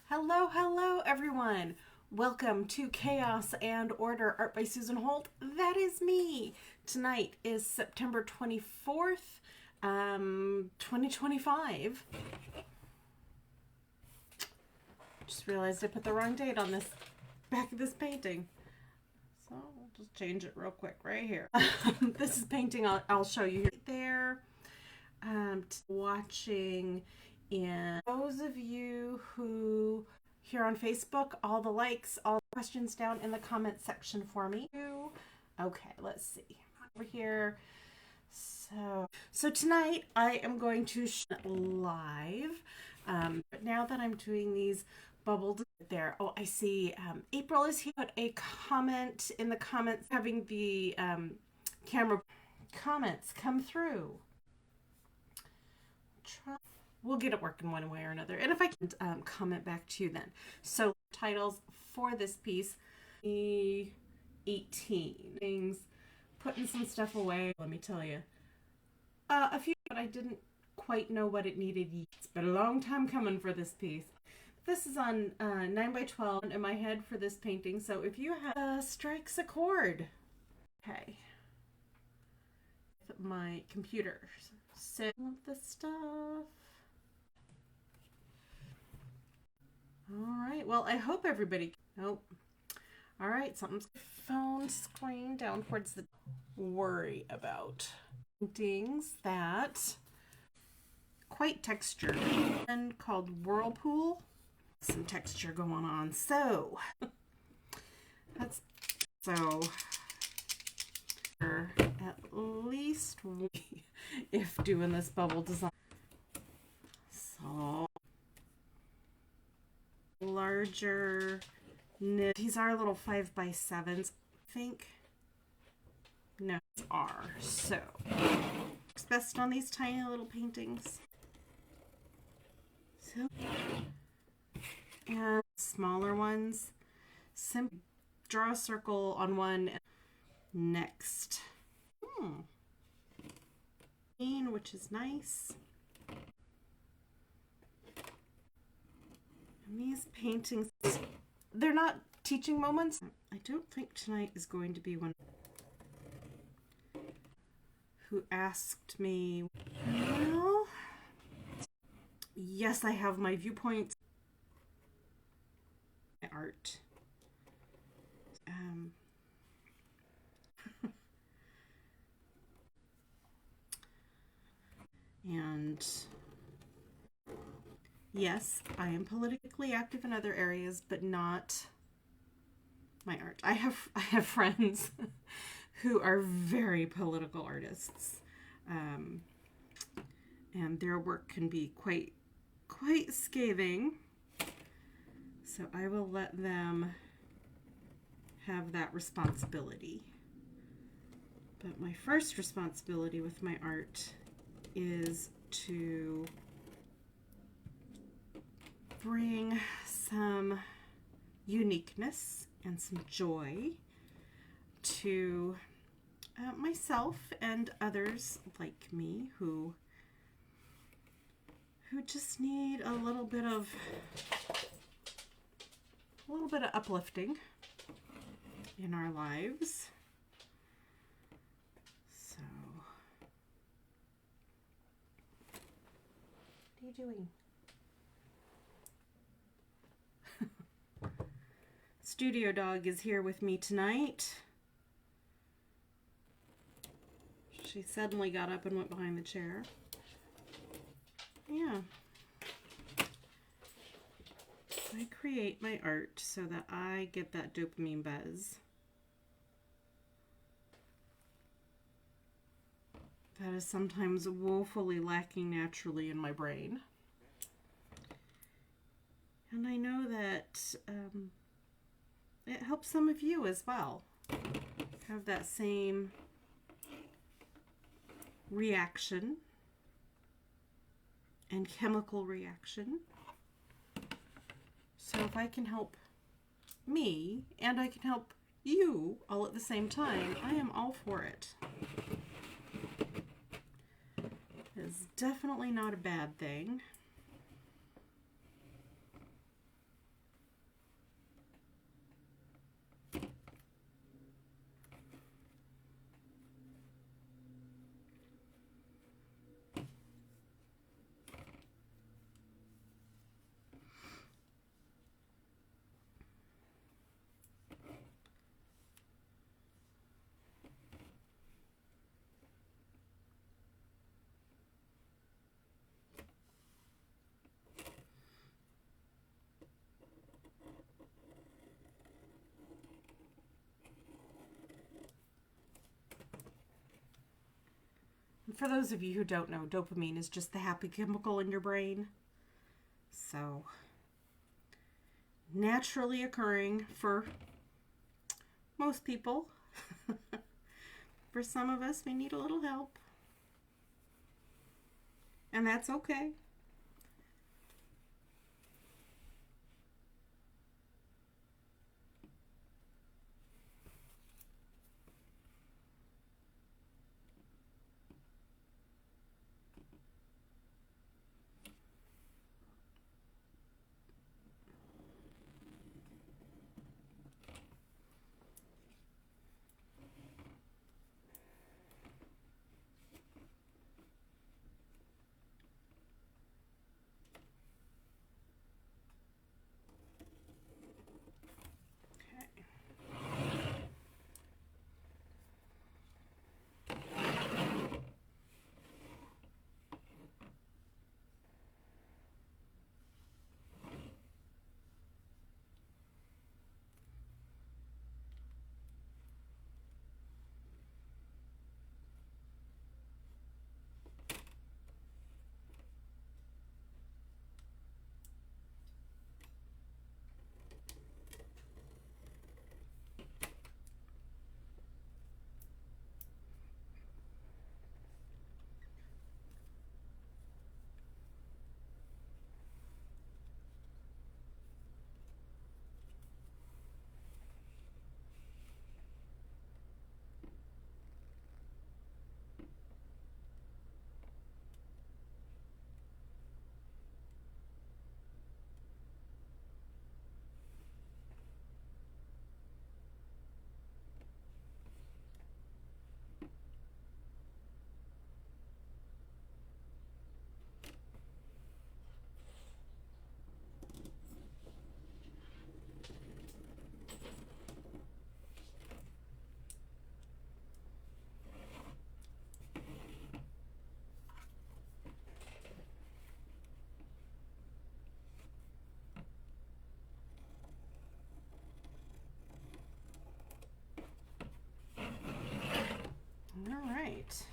Hello, hello, everyone. Welcome to Chaos and Order, Art by Susan Holt. That is me. Tonight is September 24th, 2025. Just realized I put the wrong date on this back of this painting. So I'll just change it real quick right here. This is painting I'll show you there. Watching, and those of you who here on Facebook, all the likes, all the questions down in the comment section for me. Okay, let's see over here. So tonight I am going to live. But now that I'm doing these bubbled there, oh, I see. April is here. Put a comment in the comments, having the camera comments come through. We'll get it working one way or another. And if I can comment back to you then. So titles for this piece, 18 things, putting some stuff away. Let me tell you, a few, but I didn't quite know what it needed. It's been a long time coming for this piece. This is on 9x12 in my head for this painting. So if you have strikes a chord, okay. My computer, so the stuff. All right, well, I hope everybody, nope. All right, something's phone screen down towards the worry about paintings that quite textured and called Whirlpool. Some texture going on. So that's at least if doing this bubble design. So larger knit. These are little 5x7s, I think. No, are. So it's best on these tiny little paintings. So, and smaller ones, simply draw a circle on one. Next, which is nice. And these paintings, they're not teaching moments. I don't think tonight is going to be one. Who asked me, well, yes, I have my viewpoints. My art. And yes, I am politically active in other areas, but not my art. I have friends who are very political artists, and their work can be quite scathing. So I will let them have that responsibility. But my first responsibility with my art is to bring some uniqueness and some joy to myself and others like me who just need a little bit of uplifting in our lives. So, what are you doing? Studio dog is here with me tonight. She suddenly got up and went behind the chair. Yeah. I create my art so that I get that dopamine buzz. That is sometimes woefully lacking naturally in my brain. And I know that it helps some of you as well have that same reaction and chemical reaction. So if I can help me and I can help you all at the same time, I am all for it. It's definitely not a bad thing. for those of you who don't know, dopamine is just the happy chemical in your brain. So, naturally occurring for most people. For some of us, we need a little help. And that's okay. All right.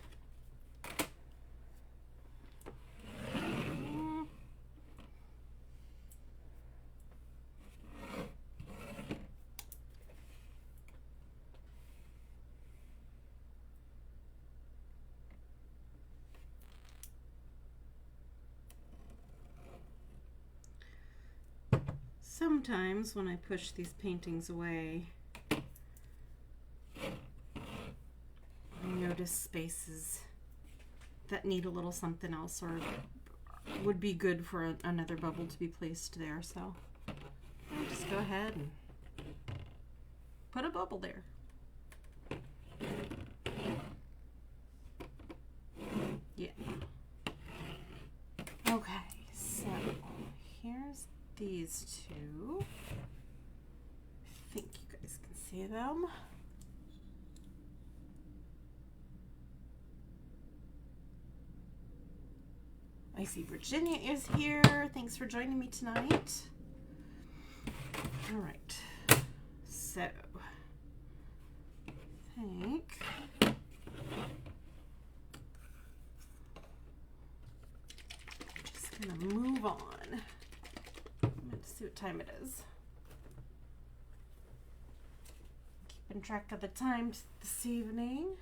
Sometimes when I push these paintings away, I notice spaces that need a little something else or would be good for another bubble to be placed there. So I'll just go ahead and put a bubble there. Yeah. Okay, so here's these two. I think you guys can see them. I see Virginia is here. Thanks for joining me tonight. All right. So, I think I'm just gonna move on. I'm gonna see what time it is. Keeping track of the time this evening.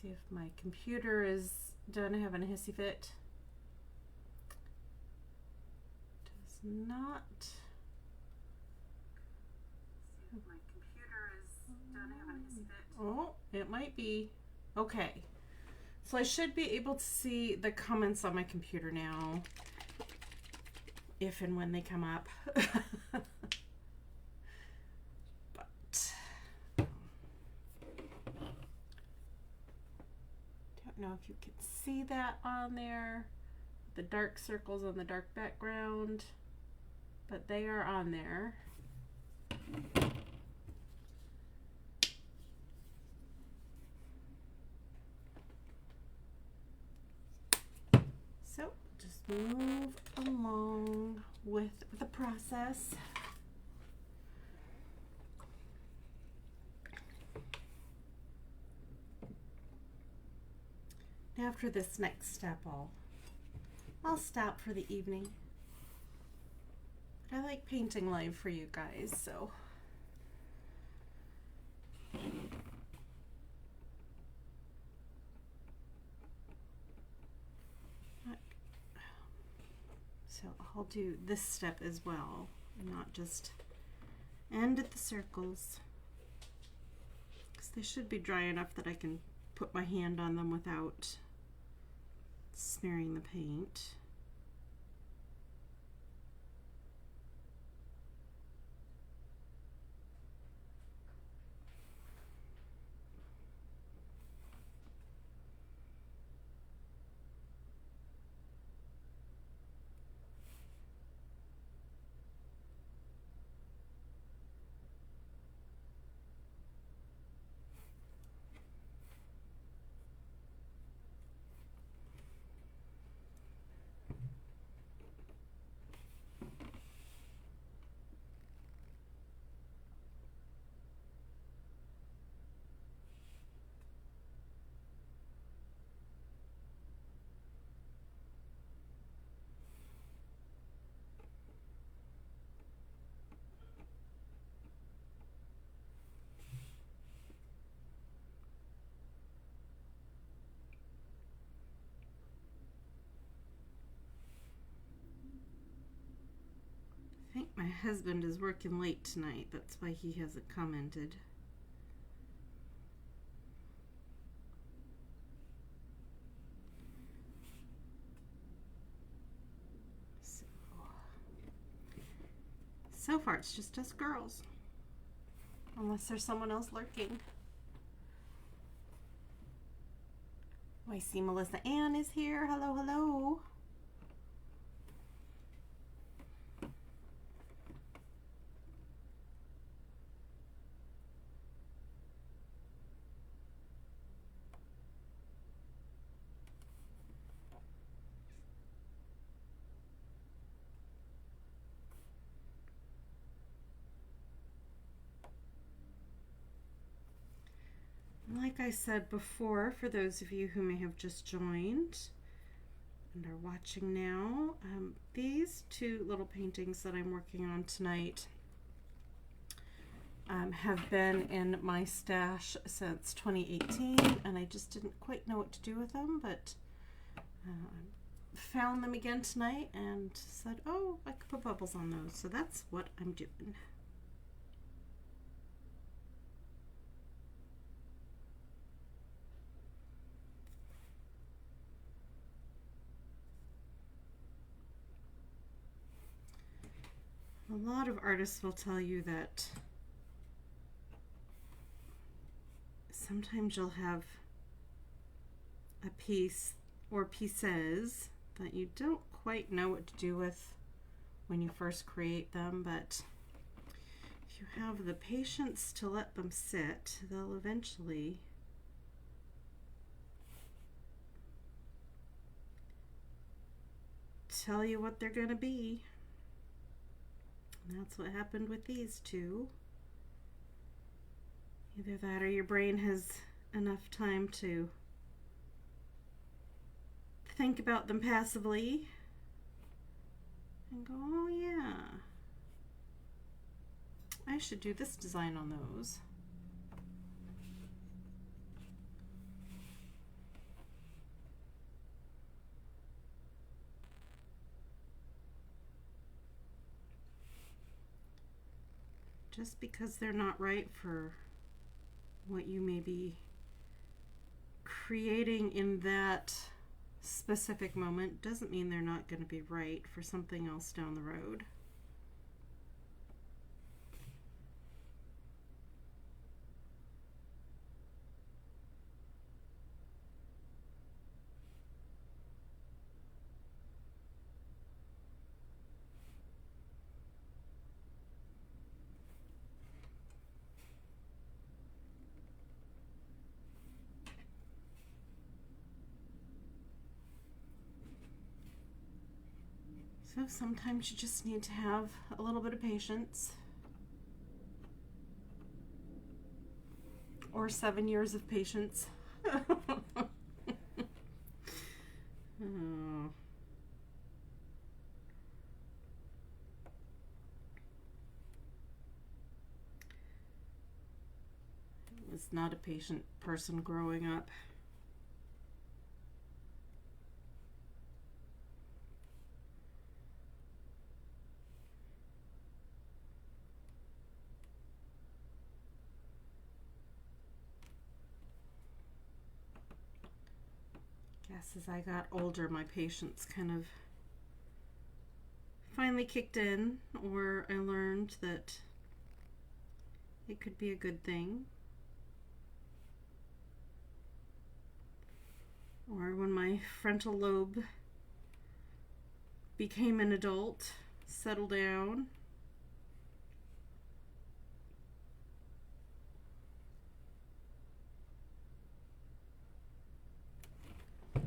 See if my computer is done having a hissy fit. Does not. See if my computer is done having a hissy fit. Oh, it might be. Okay. So I should be able to see the comments on my computer now, if and when they come up. Know if you can see that on there, the dark circles on the dark background, but they are on there. So just move along with the process. After this next step, I'll stop for the evening. I like painting live for you guys, so. So I'll do this step as well, and not just end at the circles, because they should be dry enough that I can put my hand on them without smearing the paint. I think my husband is working late tonight. That's why he hasn't commented. So far, it's just us girls. Unless there's someone else lurking. Oh, I see Melissa Ann is here. Hello, hello. Like I said before, for those of you who may have just joined and are watching now, these two little paintings that I'm working on tonight have been in my stash since 2018, and I just didn't quite know what to do with them, but found them again tonight and said, oh, I could put bubbles on those, so that's what I'm doing. A lot of artists will tell you that sometimes you'll have a piece or pieces that you don't quite know what to do with when you first create them, but if you have the patience to let them sit, they'll eventually tell you what they're going to be. And that's what happened with these two. Either that or your brain has enough time to think about them passively and go, oh yeah, I should do this design on those. Just because they're not right for what you may be creating in that specific moment doesn't mean they're not going to be right for something else down the road. So sometimes you just need to have a little bit of patience. Or 7 years of patience. not a patient person growing up. Guess as I got older, my patience kind of finally kicked in, or I learned that it could be a good thing. Or when my frontal lobe became an adult, settled down. I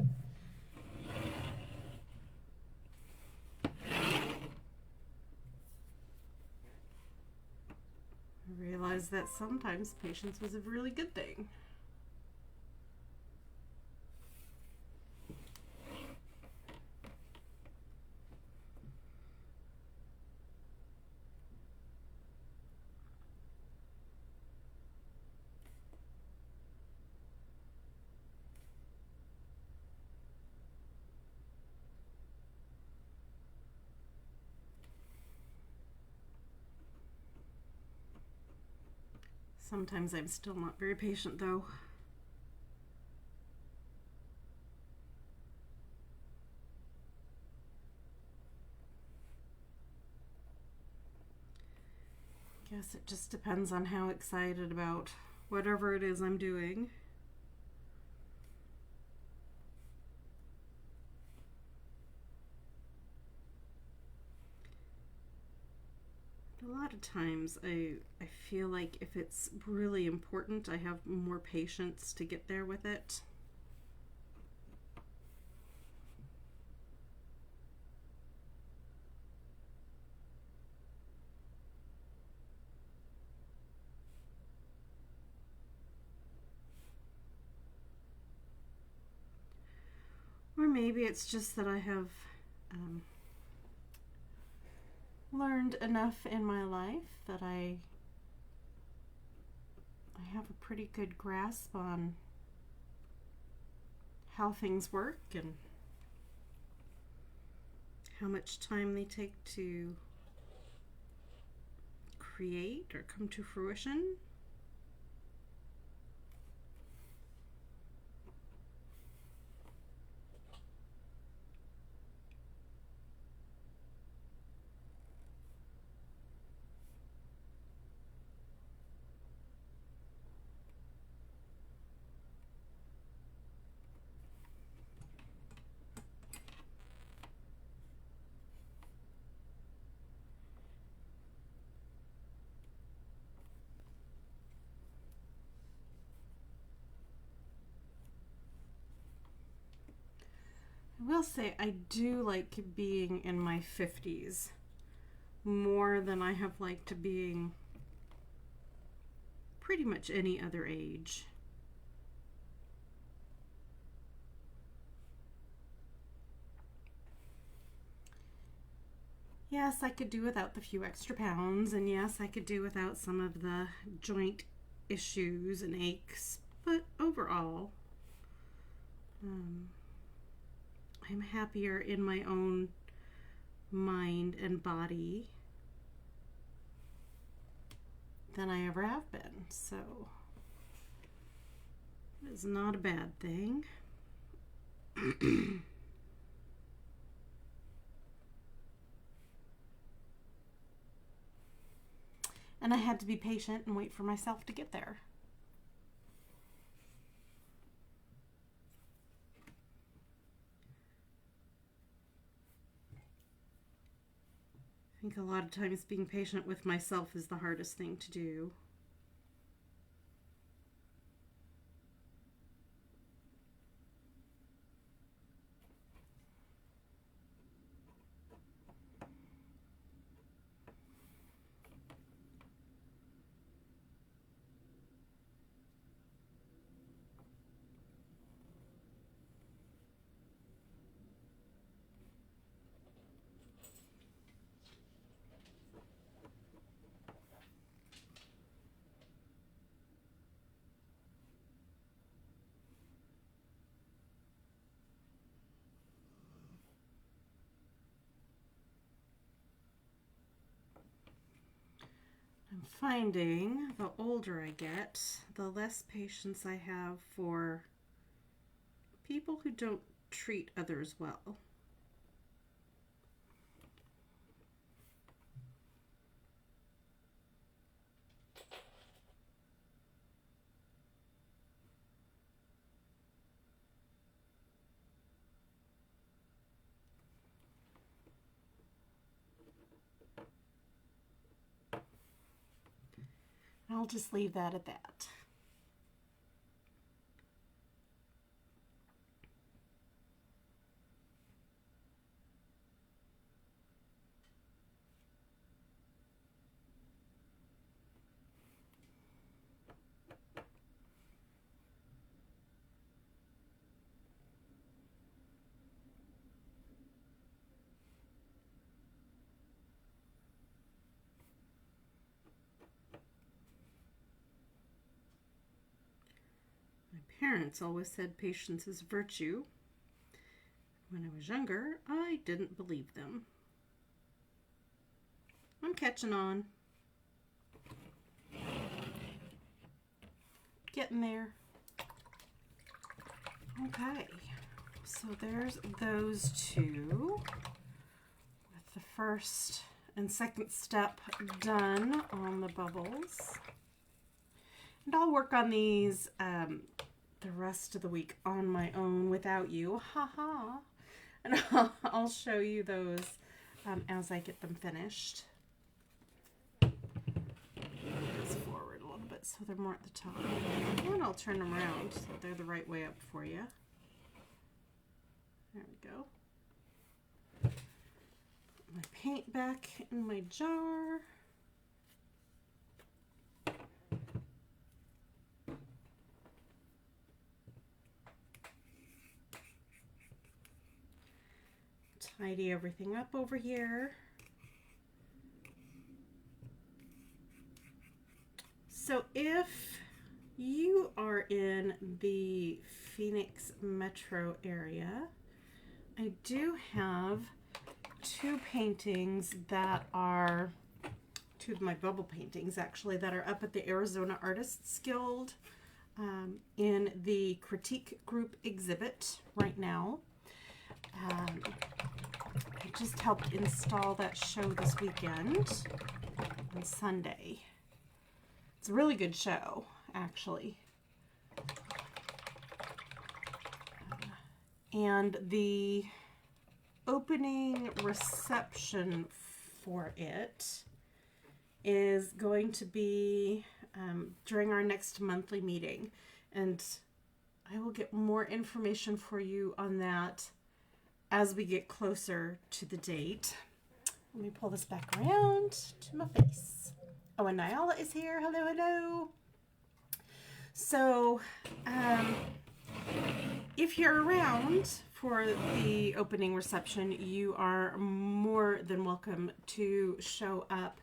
realized that sometimes patience was a really good thing. Sometimes I'm still not very patient, though. Guess it just depends on how excited about whatever it is I'm doing. A lot of times I feel like if it's really important, I have more patience to get there with it. Or maybe it's just that I have learned enough in my life that I have a pretty good grasp on how things work and how much time they take to create or come to fruition. I will say I do like being in my 50s more than I have liked being pretty much any other age. Yes, I could do without the few extra pounds, and yes, I could do without some of the joint issues and aches, but overall, I'm happier in my own mind and body than I ever have been, so it's not a bad thing. And I had to be patient and wait for myself to get there. I think a lot of times being patient with myself is the hardest thing to do. I'm finding the older I get, the less patience I have for people who don't treat others well. I'll just leave that at that. Parents always said patience is virtue. When I was younger, I didn't believe them. I'm catching on. Getting there. Okay, so there's those two with the first and second step done on the bubbles. And I'll work on these the rest of the week on my own without you. Haha. And I'll show you those as I get them finished. This forward a little bit so they're more at the top. And I'll turn them around so they're the right way up for you. There we go. Put my paint back in my jar. Tidy everything up over here. So if you are in the Phoenix metro area, I do have two paintings that are, two of my bubble paintings actually, that are up at the Arizona Artists Guild in the critique group exhibit right now. I just helped install that show this weekend on Sunday. It's a really good show, actually. And the opening reception for it is going to be during our next monthly meeting. And I will get more information for you on that as we get closer to the date. Let me pull this back around to my face. Oh, and Nyala is here. Hello, hello. So, if you're around for the opening reception, you are more than welcome to show up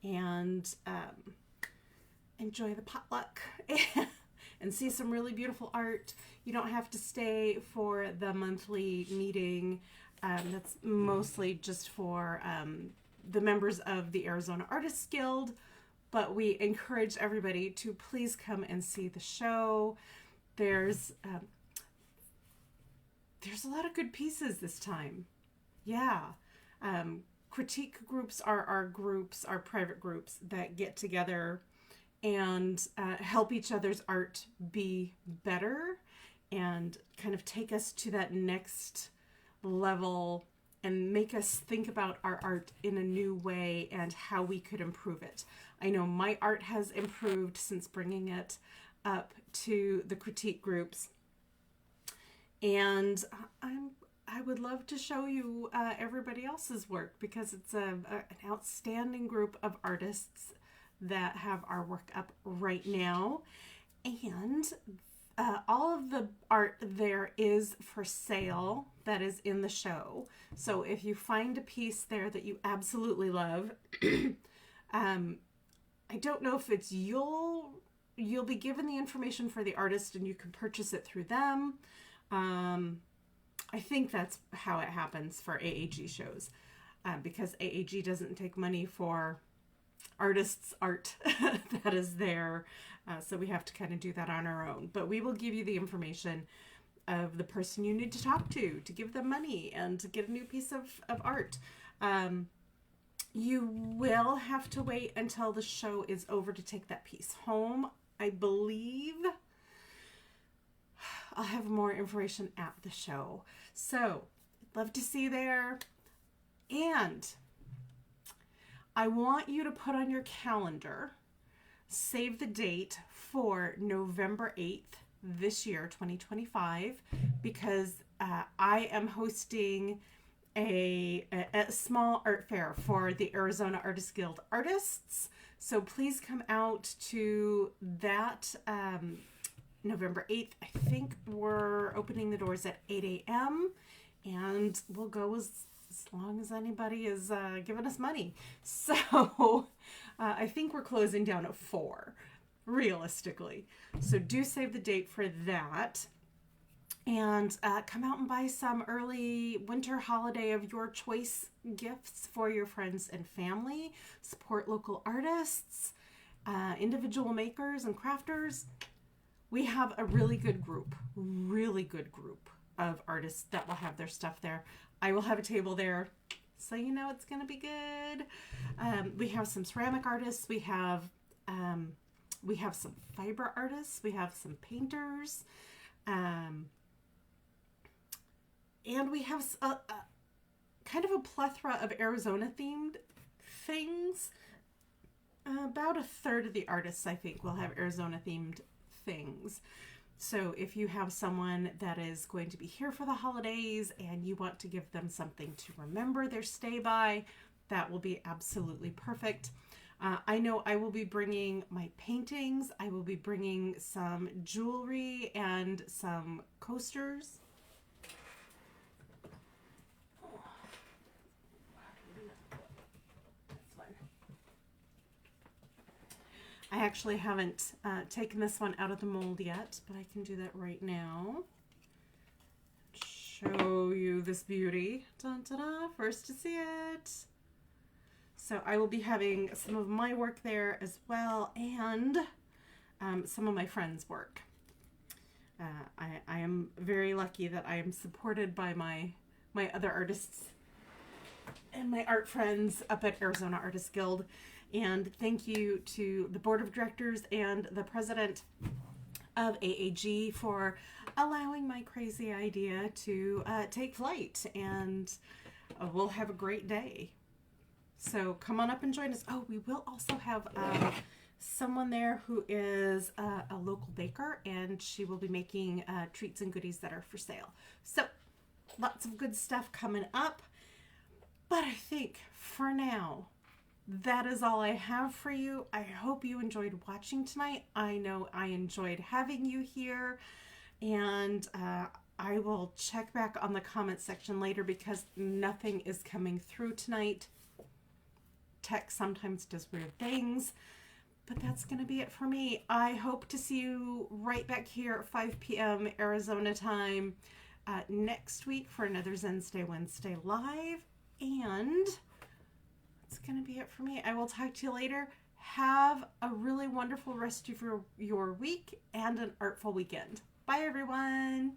and enjoy the potluck and see some really beautiful art. You don't have to stay for the monthly meeting. That's mostly just for the members of the Arizona Artists Guild, but we encourage everybody to please come and see the show. There's a lot of good pieces this time. Yeah. Critique groups are our groups, our private groups that get together and help each other's art be better and kind of take us to that next level and make us think about our art in a new way and how we could improve it. I know my art has improved since bringing it up to the critique groups, and I would love to show you everybody else's work, because it's an outstanding group of artists that have our work up right now. And all of the art there is for sale that is in the show. So if you find a piece there that you absolutely love, I don't know if it's you'll be given the information for the artist and you can purchase it through them. I think that's how it happens for AAG shows, because AAG doesn't take money for artist's art that is there. So we have to kind of do that on our own. But we will give you the information of the person you need to talk to give them money and to get a new piece of art. You will have to wait until the show is over to take that piece home. I believe I'll have more information at the show. So, love to see you there. And I want you to put on your calendar, save the date for November 8th this year, 2025, because I am hosting a small art fair for the Arizona Artists Guild artists. So please come out to that November 8th. I think we're opening the doors at 8 a.m. and we'll go as long as anybody is giving us money. So I think we're closing down at 4, realistically. So do save the date for that. And come out and buy some early winter holiday of your choice gifts for your friends and family. Support local artists, individual makers and crafters. We have a really good group of artists that will have their stuff there. I will have a table there, so you know it's going to be good. We have some ceramic artists. We have some fiber artists. We have some painters. And we have a kind of a plethora of Arizona themed things. About a third of the artists, I think, will have Arizona themed things. So if you have someone that is going to be here for the holidays and you want to give them something to remember their stay by, that will be absolutely perfect. I know I will be bringing my paintings. I will be bringing some jewelry and some coasters. I actually haven't taken this one out of the mold yet, but I can do that right now. Show you this beauty. Dun, dun, dun, first to see it. So I will be having some of my work there as well, and some of my friends' work. I am very lucky that I am supported by my other artists and my art friends up at Arizona Artists Guild. And thank you to the board of directors and the president of AAG for allowing my crazy idea to take flight. And we'll have a great day. So come on up and join us. Oh, we will also have someone there who is a local baker, and she will be making treats and goodies that are for sale. So lots of good stuff coming up. But I think for now, that is all I have for you. I hope you enjoyed watching tonight. I know I enjoyed having you here, and I will check back on the comment section later because nothing is coming through tonight. Tech sometimes does weird things, but that's going to be it for me. I hope to see you right back here at 5 p.m. Arizona time next week for another Zen Stay Wednesday live, and that's going to be it for me. I will talk to you later. Have a really wonderful rest of your week and an artful weekend. Bye, everyone.